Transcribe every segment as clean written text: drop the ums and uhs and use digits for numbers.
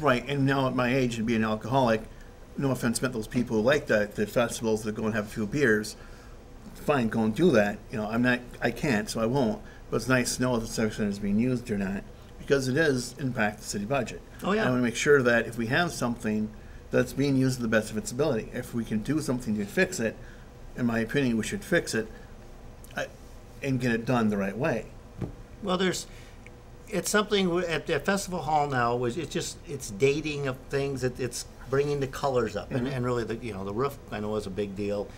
Right, and now at my age and being an alcoholic, no offense meant those people who like the festivals that go and have a few beers, fine, go and do that. You know, I can't, so I won't. But it's nice to know if the section is being used or not, because it is impact the city budget. Oh, yeah. I want to make sure that if we have something that's being used to the best of its ability, if we can do something to fix it, in my opinion, we should fix it and get it done the right way. Well, it's something at Festival Hall now. It's dating of things. It's bringing the colors up, and really the roof I know is a big deal.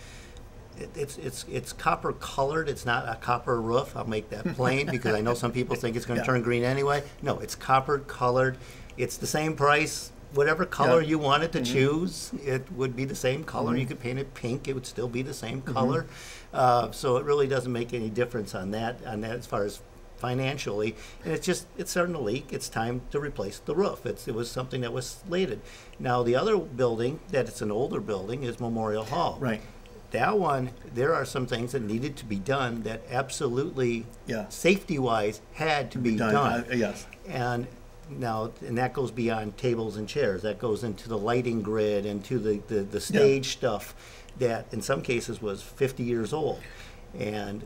It's copper colored. It's not a copper roof. I'll make that plain because I know some people think it's going to turn green anyway. No, it's copper colored. It's the same price. Whatever color you wanted to choose, it would be the same color. You could paint it pink; it would still be the same color. So it really doesn't make any difference on that as far as financially. And it's starting to leak. It's time to replace the roof. It was something that was slated. Now the other building, it's an older building, is Memorial Hall. Right. That one, there are some things that needed to be done that absolutely, safety-wise, had to be done. Yes. And that goes beyond tables and chairs. That goes into the lighting grid and to the stage stuff that, in some cases, was 50 years old. And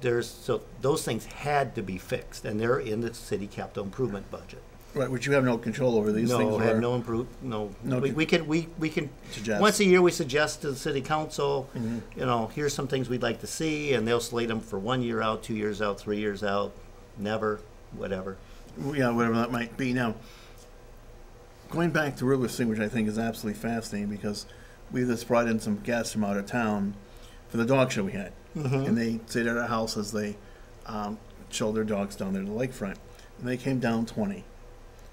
so those things had to be fixed, and they're in the city capital improvement budget. Right, which you have no control over these things. No, have no improve. No, we can suggest. Once a year we suggest to the city council, here's some things we'd like to see, and they'll slate them for 1 year out, 2 years out, 3 years out, never, whatever. Yeah, whatever that might be. Now, going back to Rivers thing, which I think is absolutely fascinating, because we just brought in some guests from out of town for the dog show we had, and they stayed at our house as they showed their dogs down there to the lakefront, and they came down 20.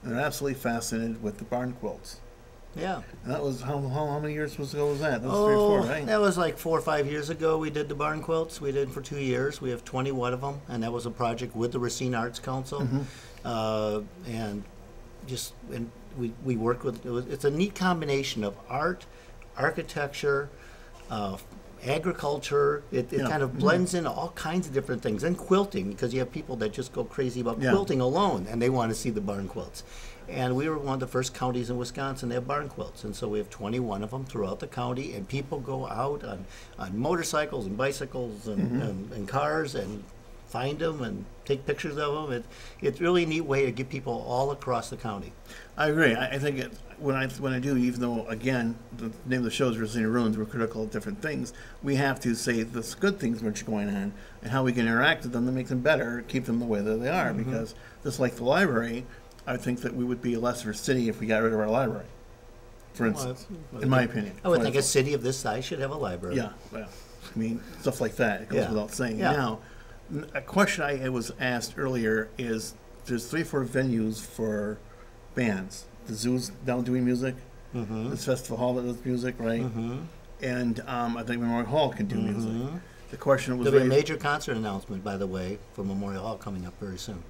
And they're absolutely fascinated with the barn quilts. Yeah. And that was, how many years ago was that? That was 3 or 4, right? That was like 4 or 5 years ago we did the barn quilts. We did for 2 years. We have 21 of them, and that was a project with the Racine Arts Council. And we worked with, it's a neat combination of art, architecture, agriculture. It kind of blends in all kinds of different things, and quilting, because you have people that just go crazy about quilting alone, and they want to see the barn quilts. And we were one of the first counties in Wisconsin to have barn quilts, and so we have 21 of them throughout the county, and people go out on motorcycles and bicycles and cars and find them and take pictures of them. It's really a neat way to get people all across the county. I agree. I think when I do, even though, again, the name of the show is Racine Ruins, we're critical of different things, we have to say the good things which are going on and how we can interact with them to make them better, keep them the way that they are. Because just like the library, I think that we would be a lesser city if we got rid of our library, for instance, in my opinion. I would think a city of this size should have a library. Yeah, well, I mean, stuff like that. It goes without saying. Yeah. Now, a question I was asked earlier is, there's 3 or 4 venues for bands. The zoo's now doing music. This Festival Hall that does music, right? And I think Memorial Hall can do music. The question was, there'll be a major concert announcement, by the way, for Memorial Hall coming up very soon.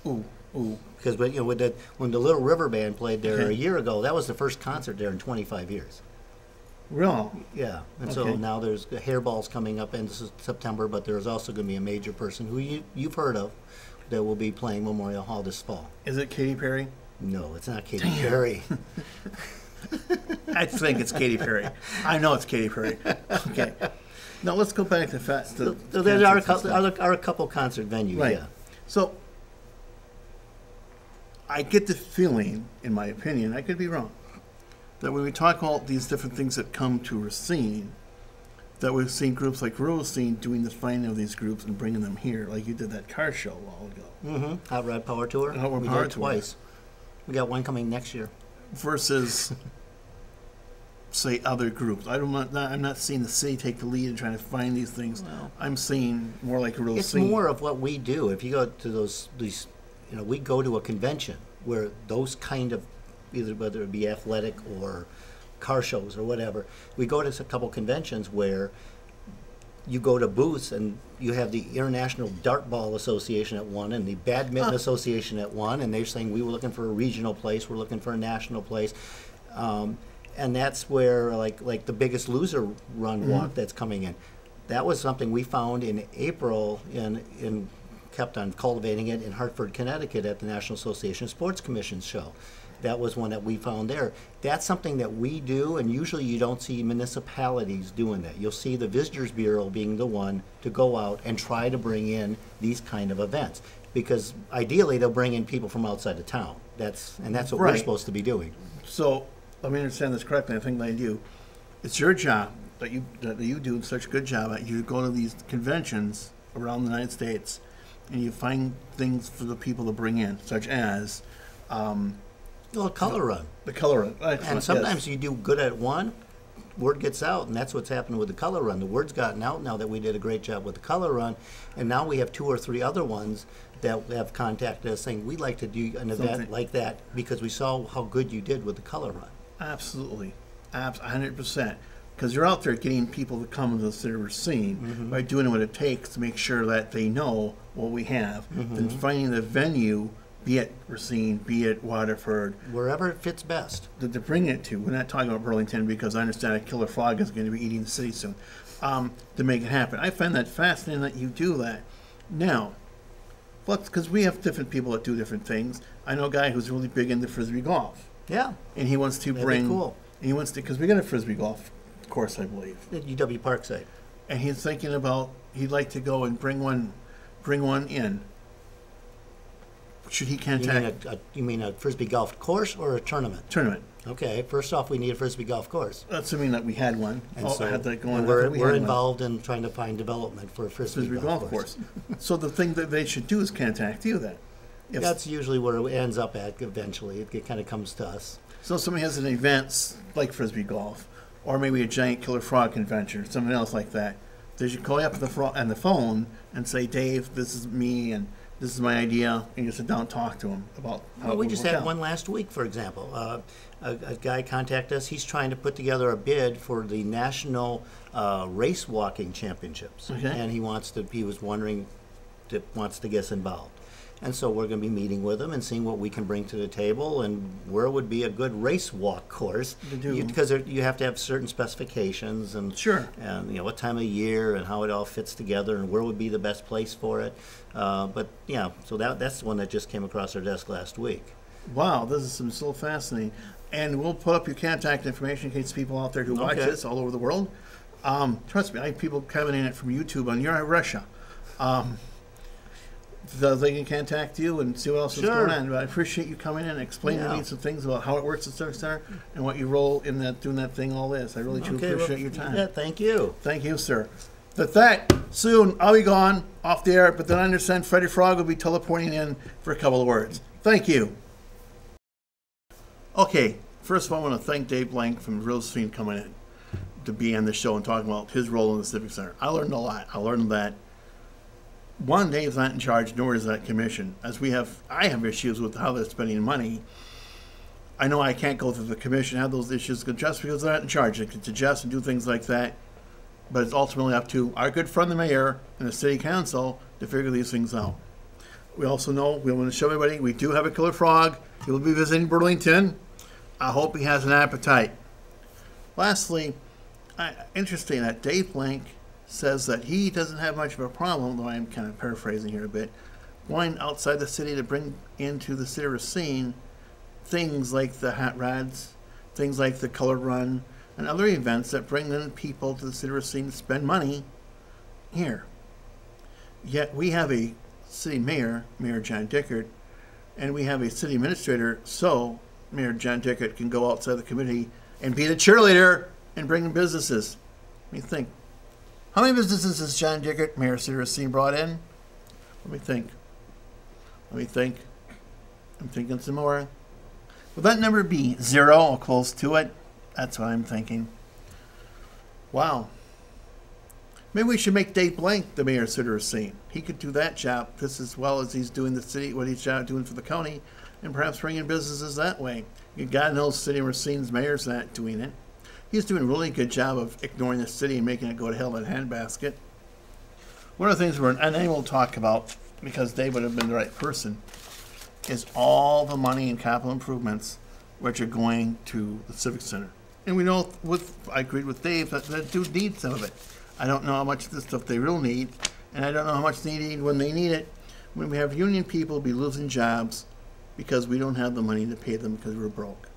Ooh. Because when the Little River Band played there a year ago, that was the first concert there in 25 years. Real? Yeah, and so now there's Hairball's coming up in September, but there's also going to be a major person who you've heard of that will be playing Memorial Hall this fall. Is it Katy Perry? No, it's not Katy Perry. I think it's Katy Perry. I know it's Katy Perry. Okay. Now let's go back to So there are a couple concert venues, right. Yeah. So I get the feeling, in my opinion, I could be wrong, that when we talk about these different things that come to Racine, that we've seen groups like Racine doing the finding of these groups and bringing them here, like you did that car show a while ago. Hot Rod Power Tour. Hot Rod we Power did it Tour. twice. We got one coming next year. Versus, say, other groups. I'm not seeing the city take the lead in trying to find these things. Well, I'm seeing more like a real it's scene. more of what we do. If you go to these, we go to a convention where those kind of, either whether it be athletic or car shows or whatever, we go to a couple conventions where you go to booths and you have the International Dartball Association at one and the Badminton Association at one, and they're saying we were looking for a regional place, we're looking for a national place, and that's where like the Biggest Loser run walk that's coming in. That was something we found in April in kept on cultivating it in Hartford, Connecticut at the National Association of Sports Commissions show. that was one that we found there. That's something that we do, and usually you don't see municipalities doing that. You'll see the Visitors Bureau being the one to go out and try to bring in these kind of events. Because ideally, they'll bring in people from outside of town. That's what we're Right. supposed to be doing. So let me understand this correctly. I think I do. It's your job that you do such a good job at. You go to these conventions around the United States, and you find things for the people to bring in, such as Well, a color run. the color run. And sometimes you do good at one, word gets out, and that's what's happened with the color run. The word's gotten out now that we did a great job with the color run, and now we have 2 or 3 other ones that have contacted us saying, we'd like to do an event like that because we saw how good you did with the color run. Absolutely. 100%. Because you're out there getting people to come to the city of Racine by doing what it takes to make sure that they know what we have. And finding the venue, be it Racine, be it Waterford, Wherever it fits best. to bring it to. We're not talking about Burlington because I understand a killer frog is going to be eating the city soon. To make it happen. I find that fascinating that you do that. Now, because we have different people that do different things. I know a guy who's really big into frisbee golf. Yeah. And he wants to That'd be bring. cool. And he wants to, because we got a frisbee golf course, I believe. At UW Parkside. And he's thinking about he'd like to go and bring one in. Should he contact You mean a frisbee golf course or a tournament? tournament? Okay, first off, we need a frisbee golf course. Assuming that we had one. And I so had that going. and I thought we we're had one. involved in trying to find development for a frisbee, Frisbee golf course. So the thing that they should do is contact you then. If, That's usually where it ends up at eventually. It kind of comes to us. so somebody has an event like frisbee golf, or maybe a giant killer frog convention, or something else like that. They should call you up on the phone and say, Dave, this is me, and this is my idea, and you sit down and talk to him about how Well, it we would just work had out. one last week, for example. A guy contacted us. He's trying to put together a bid for the National Race Walking Championships. Okay. And he was wondering, wants to get us involved. And so we're going to be meeting with him and seeing what we can bring to the table and where would be a good race walk course. To do. Because you have to have certain specifications and Sure. and what time of year and how it all fits together and where would be the best place for it. But yeah, so that's the one that just came across our desk last week. Wow, this is so fascinating. And we'll put up your contact information in case people out there who watch Okay. this all over the world. Trust me, I have people coming in it from YouTube on You're Russia. So they can contact you and see what else is Sure. going on. But I appreciate you coming in and explaining to me some things about how it works at Civic Center and what you role in that doing that thing all is. I really do appreciate your time. Yeah, thank you. Thank you, sir. With that, soon I'll be gone off the air, but then I understand Freddy Frog will be teleporting in for a couple of words. Thank you. Okay, first of all, I want to thank Dave Blank from Racine coming in to be on the show and talking about his role in the Civic Center. I learned a lot. I learned that one, Dave's not in charge, nor is that commission. I have issues with how they're spending money. I know I can't go through the commission and have those issues just because they're not in charge. They can suggest and do things like that, but it's ultimately up to our good friend the mayor and the city council to figure these things out. We also know, we want to show everybody, we do have a killer frog. He will be visiting Burlington. I hope he has an appetite. Lastly, interesting that Dave Blank says that he doesn't have much of a problem, though I'm kind of paraphrasing here a bit, going outside the city to bring into the city of Racine things like the Hot Rods, things like the Color Run, and other events that bring in people to the city of Racine to spend money here. Yet we have a city mayor, Mayor John Dickert, and we have a city administrator, so Mayor John Dickert can go outside the committee and be the cheerleader and bring in businesses. Let me think. How many businesses has John Dickert, Mayor of City of Racine, brought in? Let me think. I'm thinking some more. Will that number be 0 or close to it? That's what I'm thinking. Wow. Maybe we should make Dave Blank the mayor of City of Racine. He could do that job just as well as he's doing the city, what he's doing for the county, and perhaps bring in businesses that way. God knows City of Racine's mayor's not doing it. He's doing a really good job of ignoring the city and making it go to hell in a handbasket. One of the things we're unable to talk about, because Dave would have been the right person, is all the money in capital improvements which are going to the Civic Center. And we know, I agreed with Dave, that do need some of it. I don't know how much of this stuff they really need, and I don't know how much they need when they need it. When we have union people be losing jobs because we don't have the money to pay them because we're broke.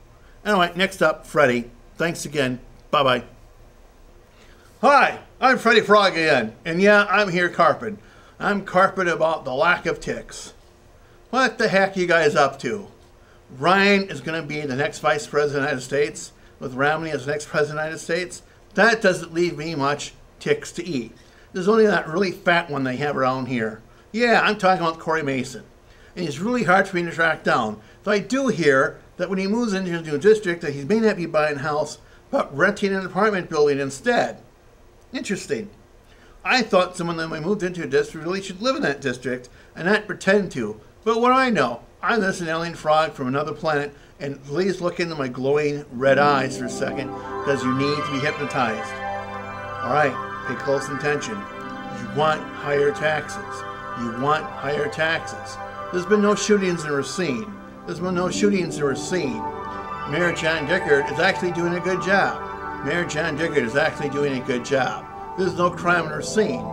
Anyway, next up, Freddy. Thanks again. Bye-bye. Hi, I'm Freddy Frog again, and yeah, I'm here carping. I'm carping about the lack of ticks. What the heck are you guys up to? Ryan is going to be the next Vice President of the United States, with Romney as the next President of the United States. That doesn't leave me much ticks to eat. There's only that really fat one they have around here. Yeah, I'm talking about Corey Mason. And he's really hard for me to track down. Though I do hear that when he moves into his new district that he may not be buying a house, but renting an apartment building instead. Interesting. I thought someone that moved into a district really should live in that district and not pretend to. But what do I know? I'm just an alien frog from another planet, and please look into my glowing red eyes for a second, because you need to be hypnotized. Alright, pay close attention. You want higher taxes. You want higher taxes. There's been no shootings in Racine. There's been no shootings in Racine. Mayor John Dickard is actually doing a good job. Mayor John Dickard is actually doing a good job. There's no crime in Racine.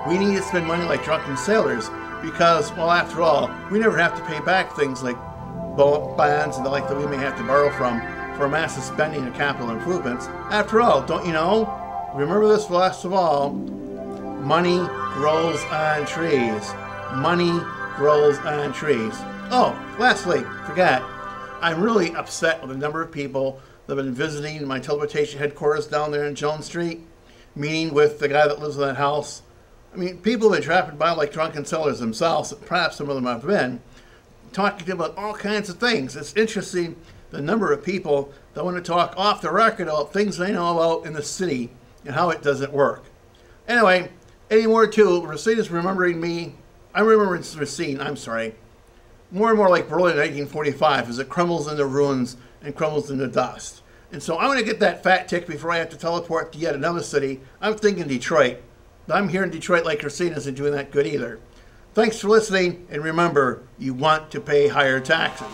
We need to spend money like drunken sailors because, well, after all, we never have to pay back things like bonds and the like that we may have to borrow from for massive spending and capital improvements. After all, don't you know? Remember this last of all, money grows on trees. Money grows on trees. Oh, lastly, forgot. I'm really upset with the number of people that have been visiting my teleportation headquarters down there in Jones Street, meeting with the guy that lives in that house. I mean, people have been trapped by like drunken sailors themselves, perhaps some of them have been, talking to them about all kinds of things. It's interesting the number of people that want to talk off the record about things they know about in the city and how it doesn't work. Anyway, any more too, Racine is remembering me. I'm remembering Racine, I'm sorry. More and more like Berlin in 1945 as it crumbles into ruins and crumbles into dust. And so I'm going to get that fat tick before I have to teleport to yet another city. I'm thinking Detroit. I'm here in Detroit like Racine isn't doing that good either. Thanks for listening, and remember, you want to pay higher taxes.